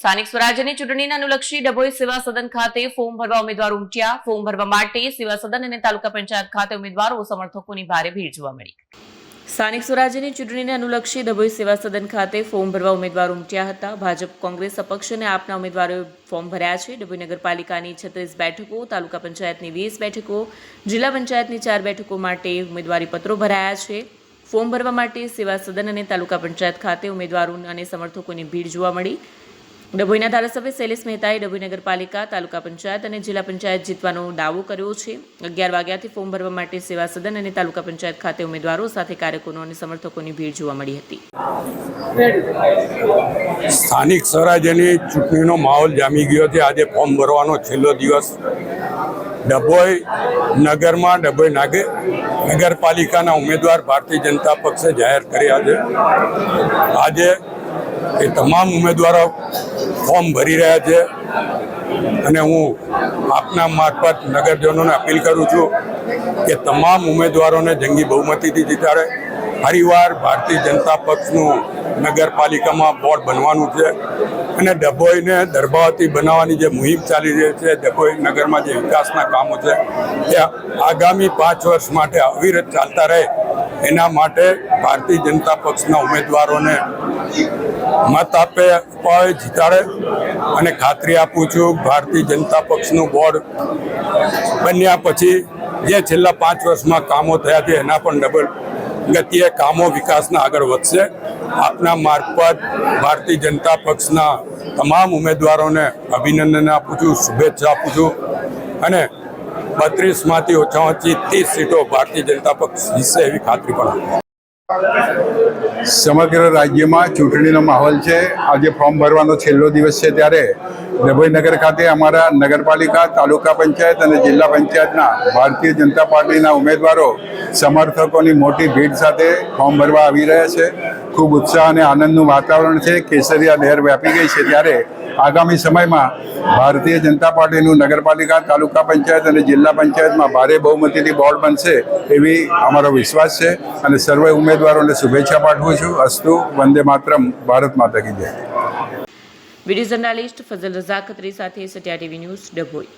સ્થાનિક સ્વરાજ્યની ચૂંટણીને અનુલક્ષી ડભોઈ સેવા સદન ખાતે ફોર્મ ભરવા ઉમેદવારો ઉમટ્યા। ફોર્મ ભરવા માટે સેવા સદન અને તાલુકા પંચાયત ખાતે ઉમેદવારો સમર્થકોની ભારે ભીડ જોવા મળી। સ્થાનિક સ્વરાજ્યની ચૂંટણીને અનુલક્ષી ડભોઈ સેવા સદન ખાતે ફોર્મ ભરવા ઉમેદવારો ઉમટ્યા હતા। ભાજપ, કોંગ્રેસ, અપક્ષ અને આપના ઉમેદવારોએ ફોર્મ ભર્યા છે। ડભોઈ નગરપાલિકાની 36 બેઠકો, તાલુકા પંચાયતની 20 બેઠકો, જિલ્લા પંચાયતની 4 બેઠકો માટે ઉમેદવારી પત્રો ભરાયા છે। ફોર્મ ભરવા માટે સેવા સદન અને તાલુકા પંચાયત ખાતે ઉમેદવારો અને સમર્થકોની ભીડ જોવા મળી। ડભોઈના ધારાસભ્ય શૈલેષ મહેતાએ ડભોઈ નગરપાલિકા, તાલુકા પંચાયત અને જિલ્લા પંચાયત જીતવાનો દાવો કર્યો છે। 11 વાગ્યાથી ફોર્મ ભરવા માટે સેવા સદન અને તાલુકા પંચાયત ખાતે ઉમેદવારો સાથે કાર્યકરો અને સમર્થકોની ભીડ જોવા મળી હતી। સ્થાનિક સ્વરાજ્યની ચૂંટણીનો માહોલ જામી ગયો છે। આજે ફોર્મ ભરવાનો છેલ્લો દિવસ ડભોઈ નગરમાં ડભોઈ નગરપાલિકાના ઉમેદવાર ભારતીય જનતા પક્ષે જાહેર કર્યા છે। આજે એ તમામ ઉમેદવારો ફોર્મ ભરી રહ્યા છે અને હું આપના મારફત નગરજનોને અપીલ કરું છું કે તમામ ઉમેદવારોને જંગી બહુમતીથી જીતાડે। ફરીવાર ભારતીય જનતા પક્ષનું નગરપાલિકામાં બોર્ડ બનવાનું છે અને ડભોઈને દરબાવતી બનાવવાની જે મુહિમ ચાલી રહી છે, ડભોઈ નગરમાં જે વિકાસના કામો છે એ આગામી 5 વર્ષ માટે અવિરત ચાલતા રહે, એના માટે ભારતીય જનતા પક્ષના ઉમેદવારોને મત અપાવે, જીતાડે અને ખાતરી આપું છું ભારતીય જનતા પક્ષનું બોર્ડ બન્યા પછી જે છેલ્લા 5 વર્ષમાં કામો થયા છે એના પણ ડબલ ગતિએ કામો વિકાસના આગળ વધશે। આપના મારફત ભારતીય જનતા પક્ષના તમામ ઉમેદવારોને અભિનંદન આપું છું, શુભેચ્છા આપું છું અને 32માંથી ઓછામાં ઓછી 30 સીટો ભારતીય જનતા પક્ષ જીતશે એવી ખાતરી પણ આપું। સમગ્ર રાજ્યમાં ચૂંટણીનો માહોલ છે। આજે ફોર્મ ભરવાનો છેલ્લો દિવસ છે ત્યારે ડભોઈ નગર ખાતે અમારા નગરપાલિકા, તાલુકા પંચાયત અને જિલ્લા પંચાયતના ભારતીય જનતા પાર્ટીના ઉમેદવારો સમર્થકોની મોટી ભીડ સાથે ફોર્મ ભરવા આવી રહ્યા છે। ખૂબ ઉત્સાહ અને આનંદનું વાતાવરણ છે। કેસરિયા લહેર વ્યાપી ગઈ છે ત્યારે આગામી સમયમાં ભારતીય જનતા પાર્ટીનું નગરપાલિકા, તાલુકા પંચાયત અને જિલ્લા પંચાયતમાં ભારે બહુમતીથી બોર્ડ બનશે એવી અમારો વિશ્વાસ છે અને સર્વે ઉમેદવારોને શુભેચ્છા પાઠવું છું। અસ્તુ, વંદે માતરમ, ભારત માતા કી જય। વિડીયો જર્નાલિસ્ટ ફઝલ રઝા ખત્રી સાથે સત્યા ટીવી ન્યૂઝ ડભોઈ।